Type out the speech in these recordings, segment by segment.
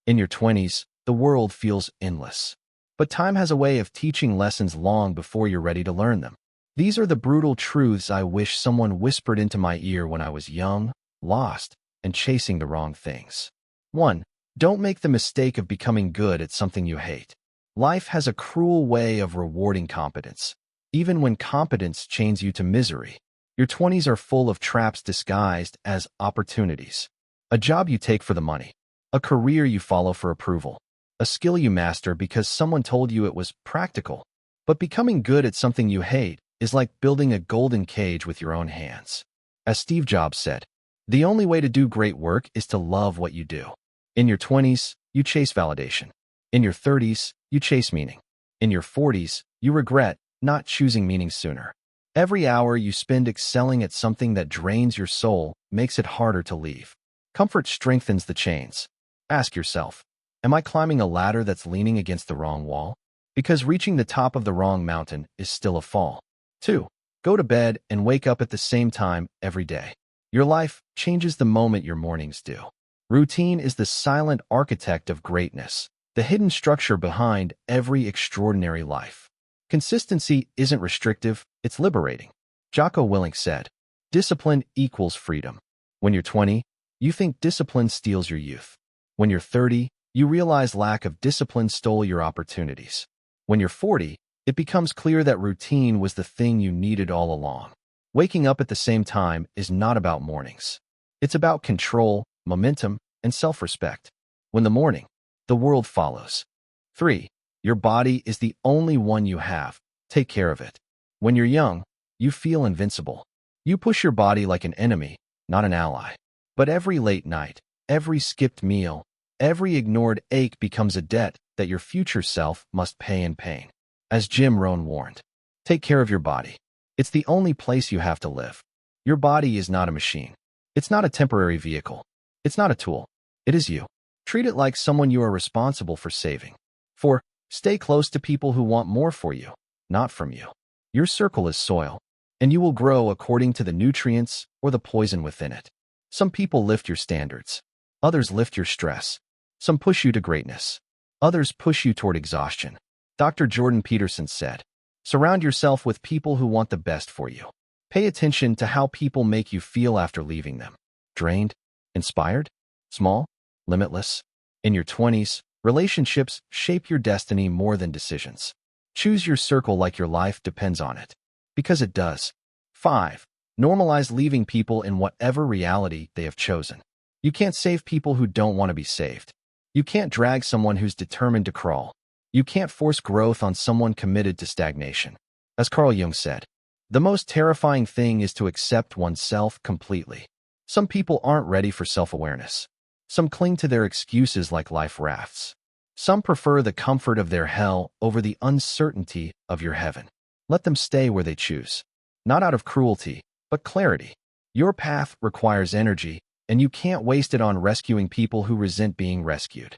In your 20s, the world feels endless. But time has a way of teaching lessons long before you're ready to learn them. These are the brutal truths I wish someone whispered into my ear when I was young, lost, and chasing the wrong things. 1. Don't make the mistake of becoming good at something you hate. Life has a cruel way of rewarding competence, even when competence chains you to misery. Your 20s are full of traps disguised as opportunities. A job you take for the money, a career you follow for approval, a skill you master because someone told you it was practical. But becoming good at something you hate is like building a golden cage with your own hands. As Steve Jobs said, the only way to do great work is to love what you do. In your 20s, you chase validation. In your 30s, you chase meaning. In your 40s, you regret not choosing meaning sooner. Every hour you spend excelling at something that drains your soul makes it harder to leave. Comfort strengthens the chains. Ask yourself, am I climbing a ladder that's leaning against the wrong wall? Because reaching the top of the wrong mountain is still a fall. 2. Go to bed and wake up at the same time every day. Your life changes the moment your mornings do. Routine is the silent architect of greatness, the hidden structure behind every extraordinary life. Consistency isn't restrictive, it's liberating. Jocko Willink said, discipline equals freedom. When you're 20, you think discipline steals your youth. When you're 30, you realize lack of discipline stole your opportunities. When you're 40, it becomes clear that routine was the thing you needed all along. Waking up at the same time is not about mornings. It's about control, momentum, and self-respect. When the morning, the world follows. 3. Your body is the only one you have. Take care of it. When you're young, you feel invincible. You push your body like an enemy, not an ally. But every late night, every skipped meal, every ignored ache becomes a debt that your future self must pay in pain. As Jim Rohn warned, take care of your body. It's the only place you have to live. Your body is not a machine. It's not a temporary vehicle. It's not a tool. It is you. Treat it like someone you are responsible for saving. 4. Stay close to people who want more for you, not from you. Your circle is soil, and you will grow according to the nutrients or the poison within it. Some people lift your standards. Others lift your stress. Some push you to greatness. Others push you toward exhaustion. Dr. Jordan Peterson said, surround yourself with people who want the best for you. Pay attention to how people make you feel after leaving them. Drained? Inspired? Small? Limitless? In your 20s, relationships shape your destiny more than decisions. Choose your circle like your life depends on it. Because it does. 5. Normalize leaving people in whatever reality they have chosen. You can't save people who don't want to be saved. You can't drag someone who's determined to crawl. You can't force growth on someone committed to stagnation. As Carl Jung said, the most terrifying thing is to accept oneself completely. Some people aren't ready for self-awareness. Some cling to their excuses like life rafts. Some prefer the comfort of their hell over the uncertainty of your heaven. Let them stay where they choose. Not out of cruelty, but clarity. Your path requires energy, and you can't waste it on rescuing people who resent being rescued.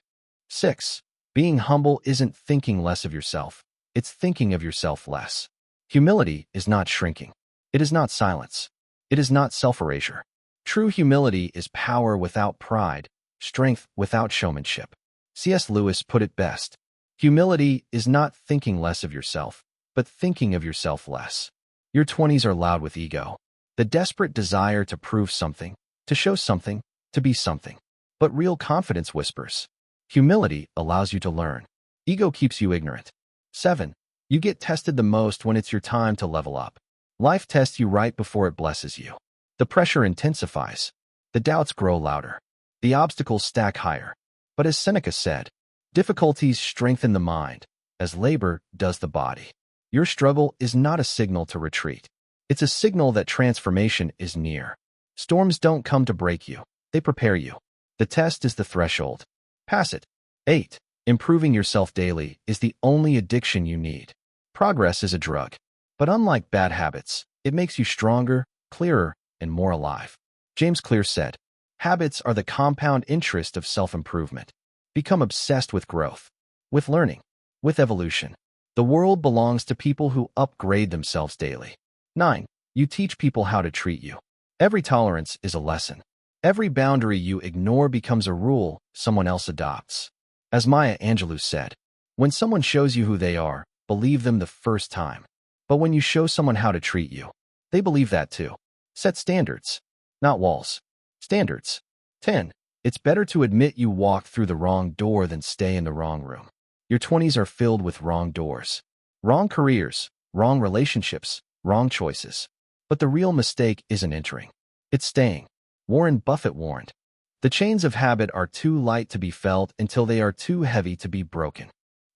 6. Being humble isn't thinking less of yourself. It's thinking of yourself less. Humility is not shrinking. It is not silence. It is not self-erasure. True humility is power without pride, strength without showmanship. C.S. Lewis put it best. Humility is not thinking less of yourself, but thinking of yourself less. Your 20s are loud with ego. The desperate desire to prove something, to show something, to be something. But real confidence whispers. Humility allows you to learn. Ego keeps you ignorant. 7. You get tested the most when it's your time to level up. Life tests you right before it blesses you. The pressure intensifies. The doubts grow louder. The obstacles stack higher. But as Seneca said, difficulties strengthen the mind, as labor does the body. Your struggle is not a signal to retreat. It's a signal that transformation is near. Storms don't come to break you. They prepare you. The test is the threshold. Pass it. 8. Improving yourself daily is the only addiction you need. Progress is a drug. But unlike bad habits, it makes you stronger, clearer, and more alive. James Clear said, habits are the compound interest of self-improvement. Become obsessed with growth, with learning, with evolution. The world belongs to people who upgrade themselves daily. 9. You teach people how to treat you. Every tolerance is a lesson. Every boundary you ignore becomes a rule someone else adopts. As Maya Angelou said, when someone shows you who they are, believe them the first time. But when you show someone how to treat you, they believe that too. Set standards, not walls. Standards. 10. It's better to admit you walked through the wrong door than stay in the wrong room. Your 20s are filled with wrong doors. Wrong careers, wrong relationships, wrong choices. But the real mistake isn't entering. It's staying. Warren Buffett warned, the chains of habit are too light to be felt until they are too heavy to be broken.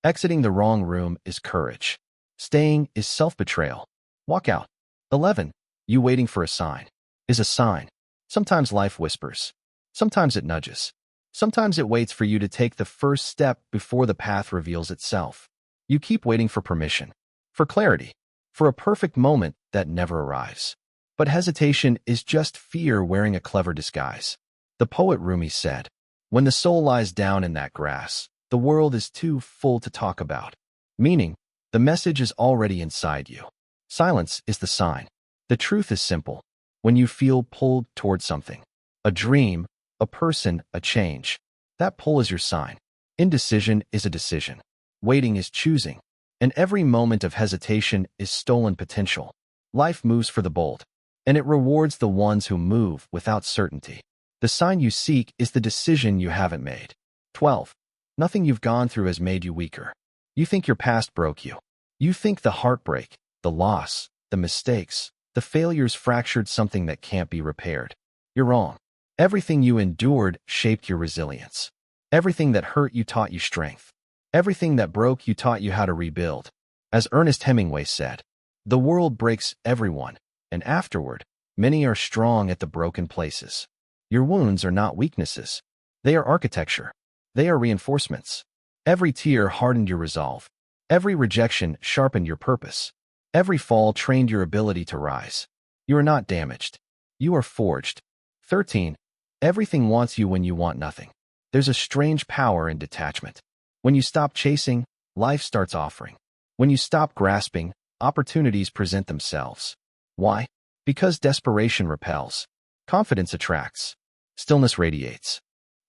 Exiting the wrong room is courage. Staying is self-betrayal. Walk out. 11. You waiting for a sign is a sign. Sometimes life whispers. Sometimes it nudges. Sometimes it waits for you to take the first step before the path reveals itself. You keep waiting for permission, for clarity, for a perfect moment that never arrives. But hesitation is just fear wearing a clever disguise. The poet Rumi said, when the soul lies down in that grass, the world is too full to talk about. Meaning, the message is already inside you. Silence is the sign. The truth is simple. When you feel pulled toward something, a dream, a person, a change, that pull is your sign. Indecision is a decision. Waiting is choosing. And every moment of hesitation is stolen potential. Life moves for the bold, and it rewards the ones who move without certainty. The sign you seek is the decision you haven't made. 12. Nothing you've gone through has made you weaker. You think your past broke you. You think the heartbreak, the loss, the mistakes, the failures fractured something that can't be repaired. You're wrong. Everything you endured shaped your resilience. Everything that hurt you taught you strength. Everything that broke you taught you how to rebuild. As Ernest Hemingway said, the world breaks everyone, and afterward, many are strong at the broken places. Your wounds are not weaknesses. They are architecture. They are reinforcements. Every tear hardened your resolve. Every rejection sharpened your purpose. Every fall trained your ability to rise. You are not damaged. You are forged. 13. Everything wants you when you want nothing. There's a strange power in detachment. When you stop chasing, life starts offering. When you stop grasping, opportunities present themselves. Why? Because desperation repels. Confidence attracts. Stillness radiates.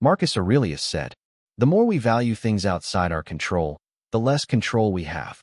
Marcus Aurelius said, the more we value things outside our control, the less control we have.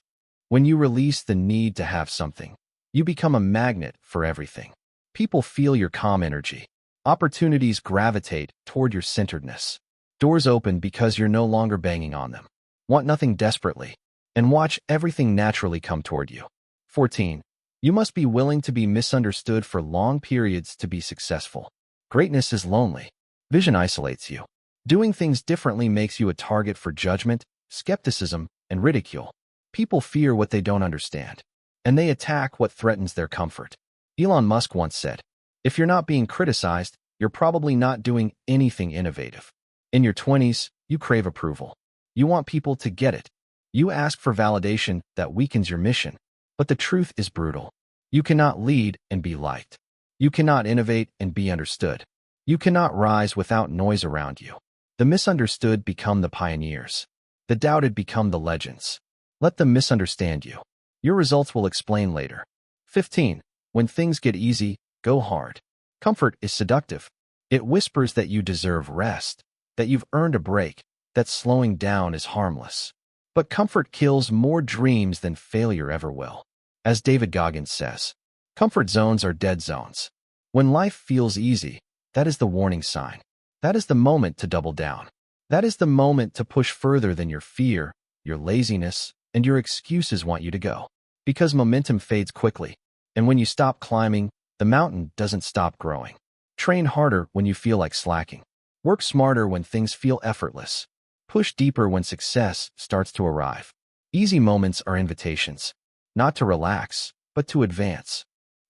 When you release the need to have something, you become a magnet for everything. People feel your calm energy. Opportunities gravitate toward your centeredness. Doors open because you're no longer banging on them. Want nothing desperately, and watch everything naturally come toward you. 14. You must be willing to be misunderstood for long periods to be successful. Greatness is lonely. Vision isolates you. Doing things differently makes you a target for judgment, skepticism, and ridicule. People fear what they don't understand, and they attack what threatens their comfort. Elon Musk once said, if you're not being criticized, you're probably not doing anything innovative. In your 20s, you crave approval. You want people to get it. You ask for validation that weakens your mission. But the truth is brutal. You cannot lead and be liked. You cannot innovate and be understood. You cannot rise without noise around you. The misunderstood become the pioneers. The doubted become the legends. Let them misunderstand you. Your results will explain later. 15. When things get easy, go hard. Comfort is seductive. It whispers that you deserve rest, that you've earned a break, that slowing down is harmless. But comfort kills more dreams than failure ever will. As David Goggins says, comfort zones are dead zones. When life feels easy, that is the warning sign. That is the moment to double down. That is the moment to push further than your fear, your laziness, and your excuses want you to go. Because momentum fades quickly, and when you stop climbing, the mountain doesn't stop growing. Train harder when you feel like slacking. Work smarter when things feel effortless. Push deeper when success starts to arrive. Easy moments are invitations, not to relax, but to advance.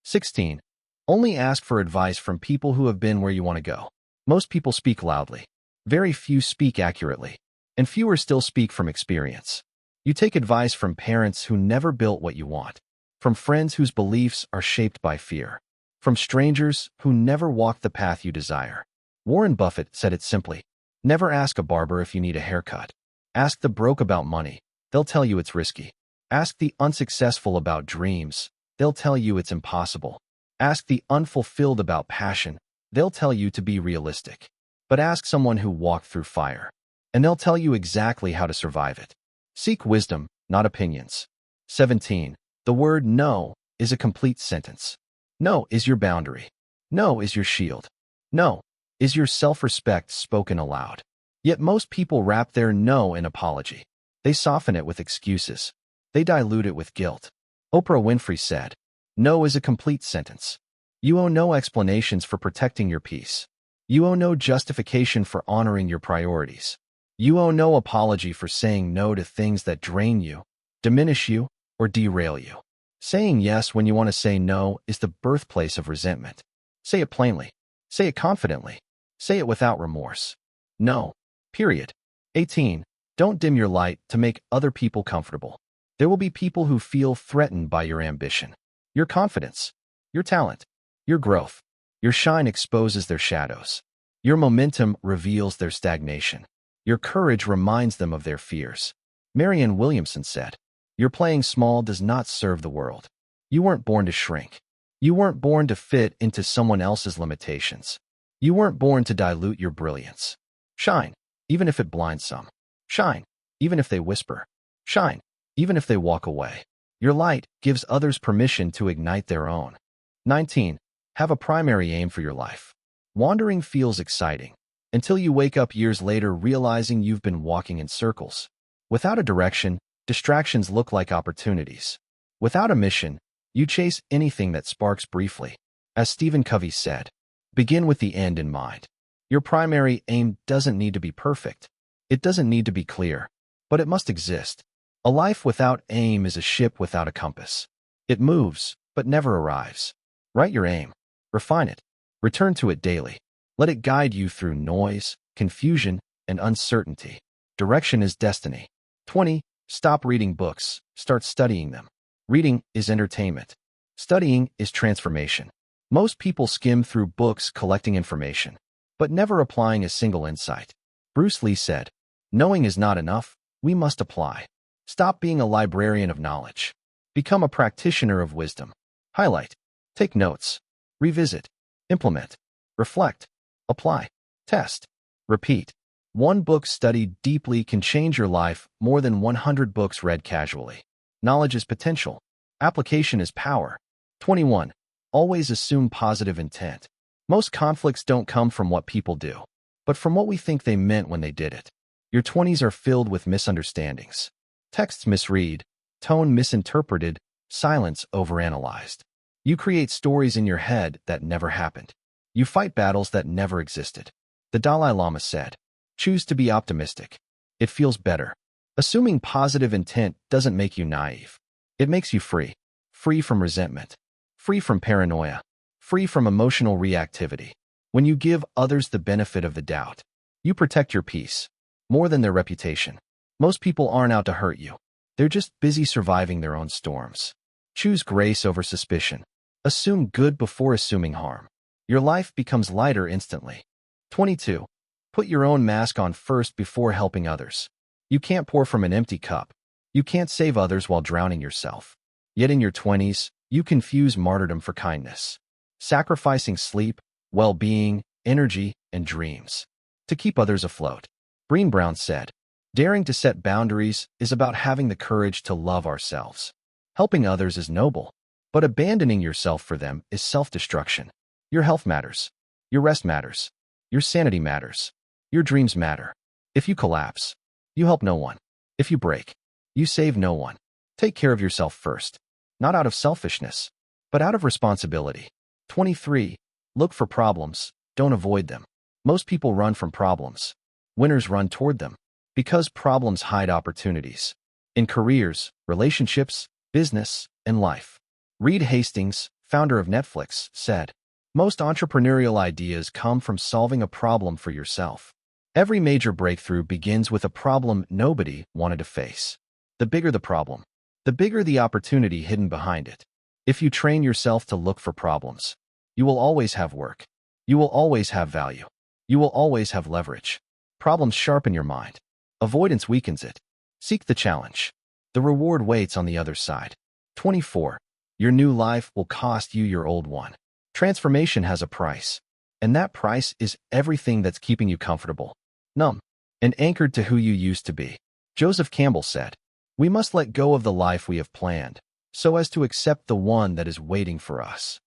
16. Only ask for advice from people who have been where you want to go. Most people speak loudly. Very few speak accurately, and fewer still speak from experience. You take advice from parents who never built what you want, from friends whose beliefs are shaped by fear, from strangers who never walked the path you desire. Warren Buffett said it simply, never ask a barber if you need a haircut. Ask the broke about money. They'll tell you it's risky. Ask the unsuccessful about dreams. They'll tell you it's impossible. Ask the unfulfilled about passion. They'll tell you to be realistic. But ask someone who walked through fire. and they'll tell you exactly how to survive it. Seek wisdom, not opinions. 17. The word no is a complete sentence. No is your boundary. No is your shield. No is your self-respect spoken aloud. Yet most people wrap their no in apology. They soften it with excuses. They dilute it with guilt. Oprah Winfrey said, "No is a complete sentence. You owe no explanations for protecting your peace. You owe no justification for honoring your priorities. You owe no apology for saying no to things that drain you, diminish you, or derail you." Saying yes when you want to say no is the birthplace of resentment. Say it plainly. Say it confidently. Say it without remorse. No. Period. 18. Don't dim your light to make other people comfortable. There will be people who feel threatened by your ambition, your confidence, your talent, your growth. Your shine exposes their shadows. Your momentum reveals their stagnation. Your courage reminds them of their fears. Marianne Williamson said, "Your playing small does not serve the world. You weren't born to shrink. You weren't born to fit into someone else's limitations. You weren't born to dilute your brilliance. Shine, even if it blinds some. Shine, even if they whisper. Shine, even if they walk away. Your light gives others permission to ignite their own." 19. Have a primary aim for your life. Wandering feels exciting until you wake up years later realizing you've been walking in circles. Without a direction, distractions look like opportunities. Without a mission, you chase anything that sparks briefly. As Stephen Covey said, begin with the end in mind. Your primary aim doesn't need to be perfect. It doesn't need to be clear, but it must exist. A life without aim is a ship without a compass. It moves, but never arrives. Write your aim. Refine it. Return to it daily. Let it guide you through noise, confusion, and uncertainty. Direction is destiny. 20. Stop reading books. Start studying them. Reading is entertainment. Studying is transformation. Most people skim through books collecting information, but never applying a single insight. Bruce Lee said, "Knowing is not enough. We must apply." Stop being a librarian of knowledge. Become a practitioner of wisdom. Highlight. Take notes. Revisit. Implement. Reflect. Apply. Test. Repeat. One book studied deeply can change your life more than 100 books read casually. Knowledge is potential. Application is power. 21. Always assume positive intent. Most conflicts don't come from what people do, but from what we think they meant when they did it. Your 20s are filled with misunderstandings. Texts misread, tone misinterpreted, silence overanalyzed. You create stories in your head that never happened. You fight battles that never existed. The Dalai Lama said, "Choose to be optimistic. It feels better." Assuming positive intent doesn't make you naive. It makes you free. Free from resentment. Free from paranoia. Free from emotional reactivity. When you give others the benefit of the doubt, you protect your peace more than their reputation. Most people aren't out to hurt you. They're just busy surviving their own storms. Choose grace over suspicion. Assume good before assuming harm. Your life becomes lighter instantly. 22. Put your own mask on first before helping others. You can't pour from an empty cup. You can't save others while drowning yourself. Yet in your 20s, you confuse martyrdom for kindness, sacrificing sleep, well-being, energy, and dreams to keep others afloat. Brené Brown said, "Daring to set boundaries is about having the courage to love ourselves. Helping others is noble, but abandoning yourself for them is self-destruction. Your health matters. Your rest matters. Your sanity matters. Your dreams matter. If you collapse, you help no one. If you break, you save no one. Take care of yourself first, not out of selfishness, but out of responsibility." 23. Look for problems, don't avoid them. Most people run from problems. Winners run toward them, because problems hide opportunities. In careers, relationships, business, and life. Reed Hastings, founder of Netflix, said, "Most entrepreneurial ideas come from solving a problem for yourself. Every major breakthrough begins with a problem nobody wanted to face. The bigger the problem, the bigger the opportunity hidden behind it. If you train yourself to look for problems, you will always have work. You will always have value. You will always have leverage. Problems sharpen your mind. Avoidance weakens it. Seek the challenge. The reward waits on the other side." 24. Your new life will cost you your old one. Transformation has a price, and that price is everything that's keeping you comfortable, numb, and anchored to who you used to be. Joseph Campbell said, "We must let go of the life we have planned, so as to accept the one that is waiting for us."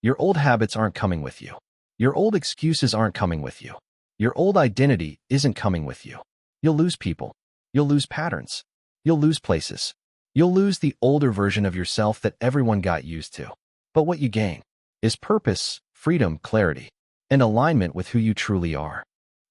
Your old habits aren't coming with you. Your old excuses aren't coming with you. Your old identity isn't coming with you. You'll lose people. You'll lose patterns. You'll lose places. You'll lose the older version of yourself that everyone got used to. But what you gain is purpose, freedom, clarity, and alignment with who you truly are.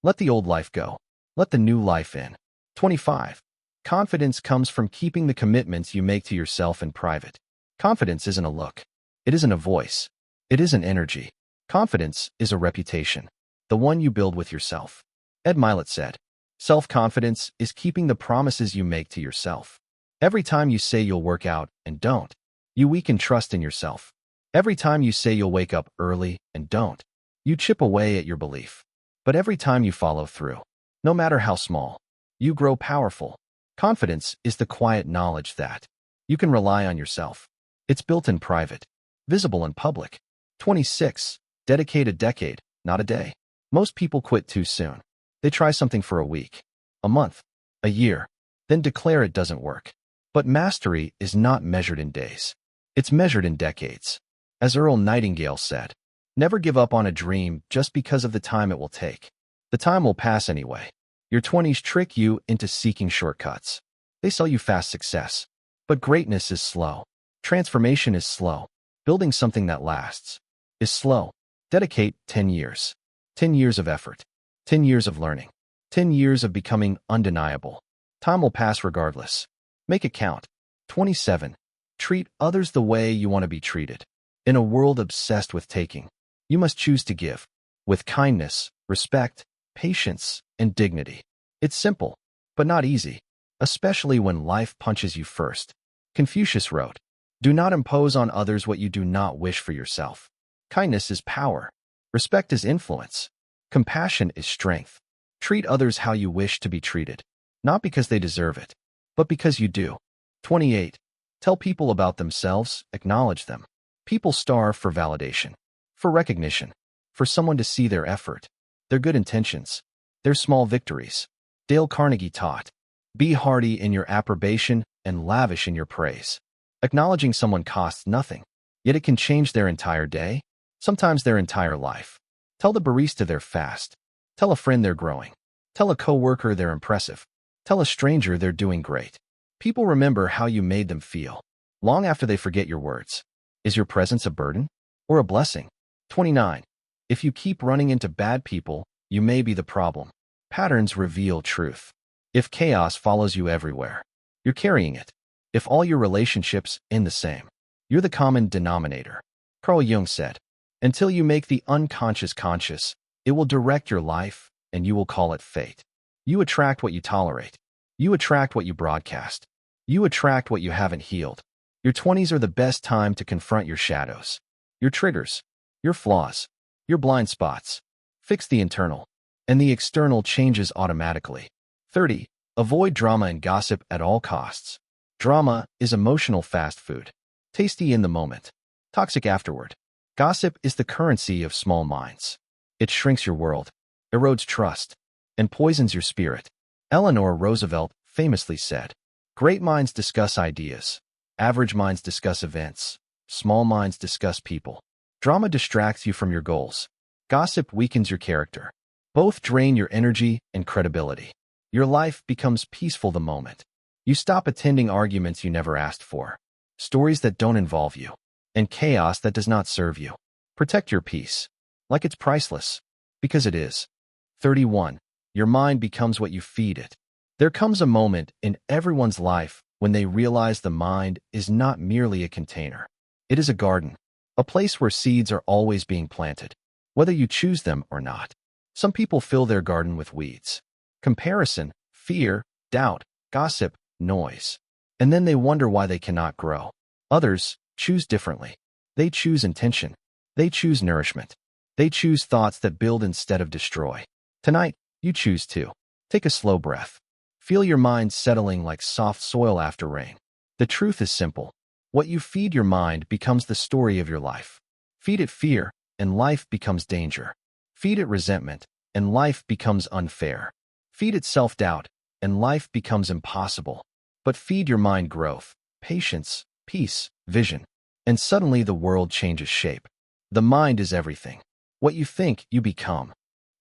Let the old life go. Let the new life in. 25. Confidence comes from keeping the commitments you make to yourself in private. Confidence isn't a look. It isn't a voice. It isn't energy. Confidence is a reputation, the one you build with yourself. Ed Milet said, "Self-confidence is keeping the promises you make to yourself. Every time you say you'll work out and don't, you weaken trust in yourself. Every time you say you'll wake up early and don't, you chip away at your belief. But every time you follow through, no matter how small, you grow powerful." Confidence is the quiet knowledge that you can rely on yourself. It's built in private, visible in public. 26. Dedicate a decade, not a day. Most people quit too soon. They try something for a week, a month, a year, then declare it doesn't work. But mastery is not measured in days. It's measured in decades. As Earl Nightingale said, "Never give up on a dream just because of the time it will take. The time will pass anyway." Your 20s trick you into seeking shortcuts. They sell you fast success. But greatness is slow. Transformation is slow. Building something that lasts is slow. Dedicate 10 years. 10 years of effort. 10 years of learning. 10 years of becoming undeniable. Time will pass regardless. Make it count. 27. Treat others the way you want to be treated. In a world obsessed with taking, you must choose to give. With kindness, respect, patience, and dignity. It's simple, but not easy, especially when life punches you first. Confucius wrote, "Do not impose on others what you do not wish for yourself." Kindness is power. Respect is influence. Compassion is strength. Treat others how you wish to be treated, not because they deserve it, but because you do. 28. Tell people about themselves, acknowledge them. People starve for validation, for recognition, for someone to see their effort, their good intentions, their small victories. Dale Carnegie taught, "Be hearty in your approbation and lavish in your praise." Acknowledging someone costs nothing, yet it can change their entire day, sometimes their entire life. Tell the barista they're fast. Tell a friend they're growing. Tell a coworker they're impressive. Tell a stranger they're doing great. People remember how you made them feel, long after they forget your words. Is your presence a burden or a blessing? 29. If you keep running into bad people, you may be the problem. Patterns reveal truth. If chaos follows you everywhere, you're carrying it. If all your relationships end the same, you're the common denominator. Carl Jung said, "Until you make the unconscious conscious, it will direct your life, and you will call it fate." You attract what you tolerate. You attract what you broadcast. You attract what you haven't healed. Your 20s are the best time to confront your shadows, your triggers, your flaws, your blind spots. Fix the internal, and the external changes automatically. 30. Avoid drama and gossip at all costs. Drama is emotional fast food. Tasty in the moment, toxic afterward. Gossip is the currency of small minds. It shrinks your world, erodes trust, and poisons your spirit. Eleanor Roosevelt famously said, "Great minds discuss ideas. Average minds discuss events. Small minds discuss people." Drama distracts you from your goals. Gossip weakens your character. Both drain your energy and credibility. Your life becomes peaceful the moment you stop attending arguments you never asked for, stories that don't involve you, and chaos that does not serve you. Protect your peace, like it's priceless, because it is. 31. Your mind becomes what you feed it. There comes a moment in everyone's life when they realize the mind is not merely a container. It is a garden, a place where seeds are always being planted, whether you choose them or not. Some people fill their garden with weeds, comparison, fear, doubt, gossip, noise, and then they wonder why they cannot grow. Others choose differently. They choose intention. They choose nourishment. They choose thoughts that build instead of destroy. Tonight, you choose to take a slow breath. Feel your mind settling like soft soil after rain. The truth is simple. What you feed your mind becomes the story of your life. Feed it fear, and life becomes danger. Feed it resentment, and life becomes unfair. Feed it self-doubt, and life becomes impossible. But feed your mind growth, patience, peace, vision, and suddenly the world changes shape. The mind is everything. What you think, you become.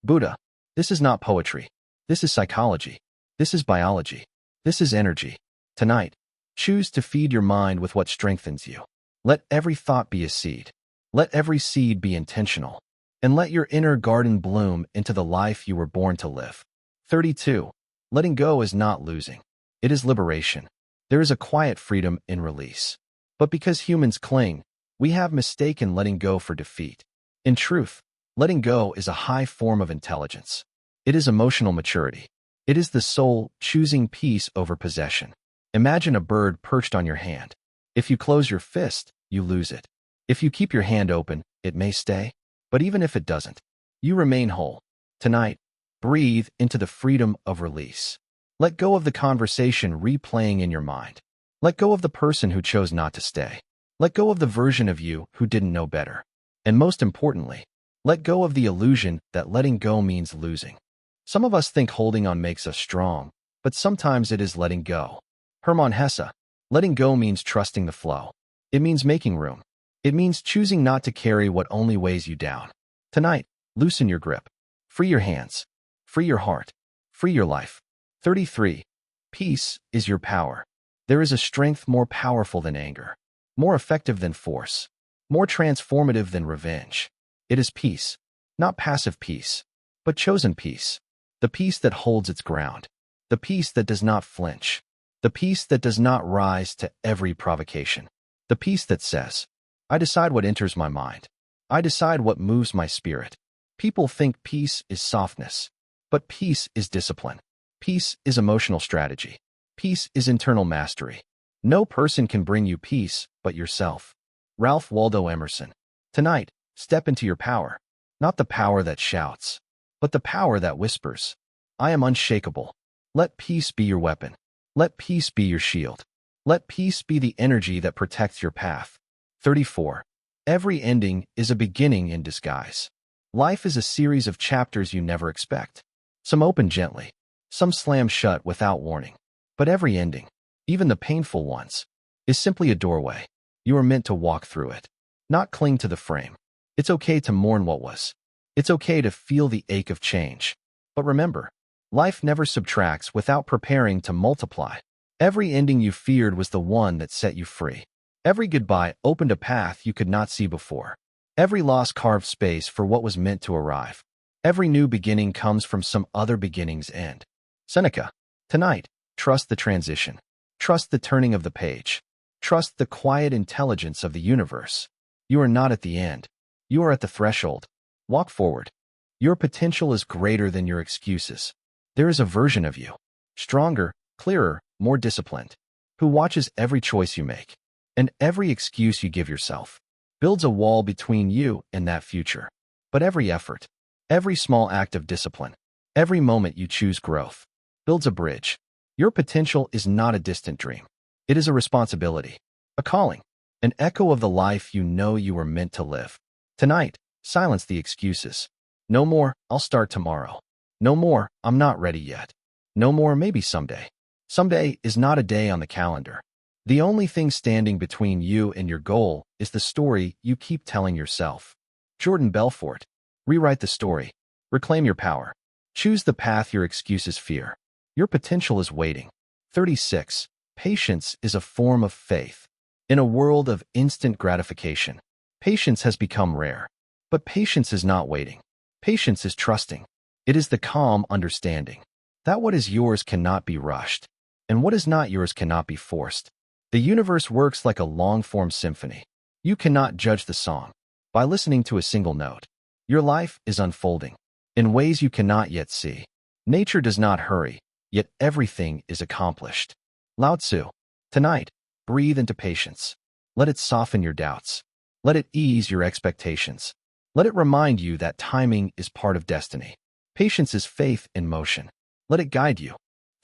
Buddha, this is not poetry. This is psychology. This is biology. This is energy. Tonight, choose to feed your mind with what strengthens you. Let every thought be a seed. Let every seed be intentional. And let your inner garden bloom into the life you were born to live. 32. Letting go is not losing. It is liberation. There is a quiet freedom in release. But because humans cling, we have mistaken letting go for defeat. In truth, letting go is a high form of intelligence. It is emotional maturity. It is the soul choosing peace over possession. Imagine a bird perched on your hand. If you close your fist, you lose it. If you keep your hand open, it may stay. But even if it doesn't, you remain whole. Tonight, breathe into the freedom of release. Let go of the conversation replaying in your mind. Let go of the person who chose not to stay. Let go of the version of you who didn't know better. And most importantly, let go of the illusion that letting go means losing. Some of us think holding on makes us strong, but sometimes it is letting go. Hermann Hesse, letting go means trusting the flow. It means making room. It means choosing not to carry what only weighs you down. Tonight, loosen your grip. Free your hands. Free your heart. Free your life. 33. Peace is your power. There is a strength more powerful than anger, more effective than force, more transformative than revenge. It is peace, not passive peace, but chosen peace. The peace that holds its ground. The peace that does not flinch. The peace that does not rise to every provocation. The peace that says, I decide what enters my mind. I decide what moves my spirit. People think peace is softness, but peace is discipline. Peace is emotional strategy. Peace is internal mastery. No person can bring you peace but yourself. Ralph Waldo Emerson. Tonight, step into your power. Not the power that shouts, but the power that whispers. I am unshakable. Let peace be your weapon. Let peace be your shield. Let peace be the energy that protects your path. 34. Every ending is a beginning in disguise. Life is a series of chapters you never expect. Some open gently. Some slam shut without warning. But every ending, even the painful ones, is simply a doorway. You are meant to walk through it, not cling to the frame. It's okay to mourn what was. It's okay to feel the ache of change. But remember, life never subtracts without preparing to multiply. Every ending you feared was the one that set you free. Every goodbye opened a path you could not see before. Every loss carved space for what was meant to arrive. Every new beginning comes from some other beginning's end. Seneca. Tonight, trust the transition. Trust the turning of the page. Trust the quiet intelligence of the universe. You are not at the end. You are at the threshold. Walk forward. Your potential is greater than your excuses. There is a version of you, stronger, clearer, more disciplined, who watches every choice you make, and every excuse you give yourself, builds a wall between you and that future. But every effort, every small act of discipline, every moment you choose growth, builds a bridge. Your potential is not a distant dream. It is a responsibility, a calling, an echo of the life you know you were meant to live. Tonight, silence the excuses. No more, I'll start tomorrow. No more, I'm not ready yet. No more, maybe someday. Someday is not a day on the calendar. The only thing standing between you and your goal is the story you keep telling yourself. Jordan Belfort. Rewrite the story. Reclaim your power. Choose the path your excuses fear. Your potential is waiting. 36. Patience is a form of faith. In a world of instant gratification, patience has become rare. But patience is not waiting. Patience is trusting. It is the calm understanding that what is yours cannot be rushed, and what is not yours cannot be forced. The universe works like a long-form symphony. You cannot judge the song by listening to a single note. Your life is unfolding in ways you cannot yet see. Nature does not hurry, yet everything is accomplished. Lao Tzu. Tonight, breathe into patience. Let it soften your doubts. Let it ease your expectations. Let it remind you that timing is part of destiny. Patience is faith in motion. Let it guide you.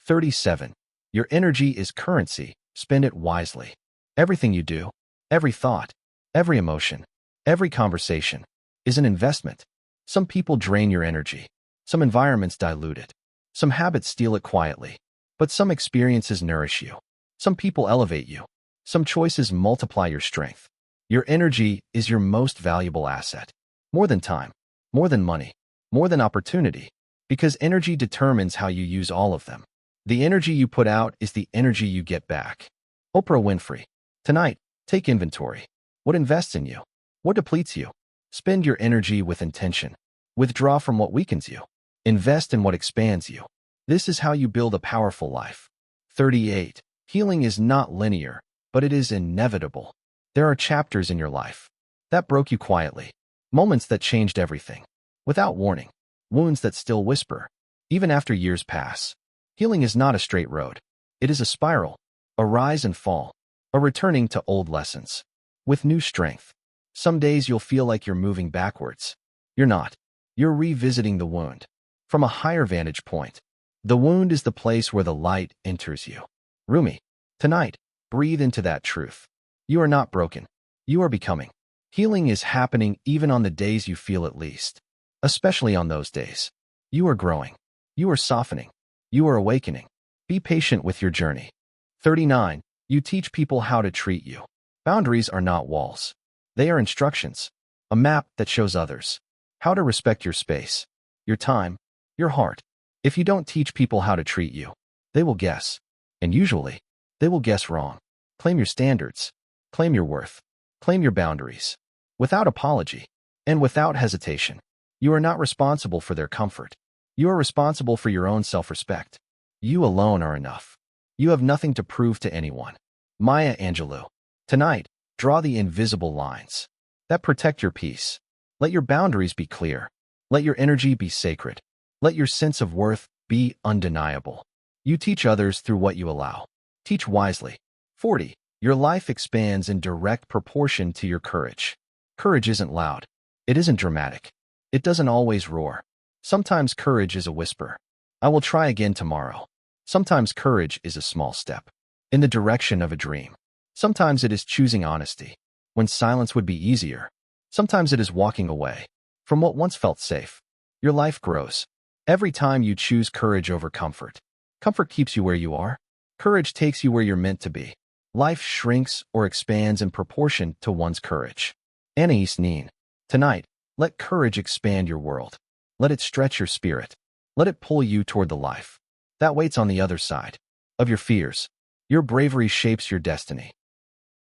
37. Your energy is currency. Spend it wisely. Everything you do, every thought, every emotion, every conversation is an investment. Some people drain your energy. Some environments dilute it. Some habits steal it quietly, but some experiences nourish you. Some people elevate you. Some choices multiply your strength. Your energy is your most valuable asset. More than time, more than money, more than opportunity, because energy determines how you use all of them. The energy you put out is the energy you get back. Oprah Winfrey. Tonight, take inventory. What invests in you? What depletes you? Spend your energy with intention. Withdraw from what weakens you. Invest in what expands you. This is how you build a powerful life. 38. Healing is not linear, but it is inevitable. There are chapters in your life that broke you quietly, moments that changed everything, without warning, wounds that still whisper, even after years pass. Healing is not a straight road. It is a spiral, a rise and fall, a returning to old lessons, with new strength. Some days you'll feel like you're moving backwards. You're not. You're revisiting the wound from a higher vantage point. The wound is the place where the light enters you. Rumi. Tonight, breathe into that truth. You are not broken. You are becoming. Healing is happening even on the days you feel it least. Especially on those days. You are growing. You are softening. You are awakening. Be patient with your journey. 39. You teach people how to treat you. Boundaries are not walls. They are instructions. A map that shows others how to respect your space, your time, your heart. If you don't teach people how to treat you, they will guess. And usually, they will guess wrong. Claim your standards. Claim your worth. Claim your boundaries. Without apology and without hesitation. You are not responsible for their comfort. You are responsible for your own self-respect. You alone are enough. You have nothing to prove to anyone. Maya Angelou. Tonight, draw the invisible lines that protect your peace. Let your boundaries be clear. Let your energy be sacred. Let your sense of worth be undeniable. You teach others through what you allow. Teach wisely. 40. Your life expands in direct proportion to your courage. Courage isn't loud. It isn't dramatic. It doesn't always roar. Sometimes courage is a whisper. I will try again tomorrow. Sometimes courage is a small step in the direction of a dream. Sometimes it is choosing honesty when silence would be easier. Sometimes it is walking away from what once felt safe. Your life grows every time you choose courage over comfort. Comfort keeps you where you are. Courage takes you where you're meant to be. Life shrinks or expands in proportion to one's courage. Anais Nin. Tonight, let courage expand your world. Let it stretch your spirit. Let it pull you toward the life that waits on the other side of your fears. Your bravery shapes your destiny.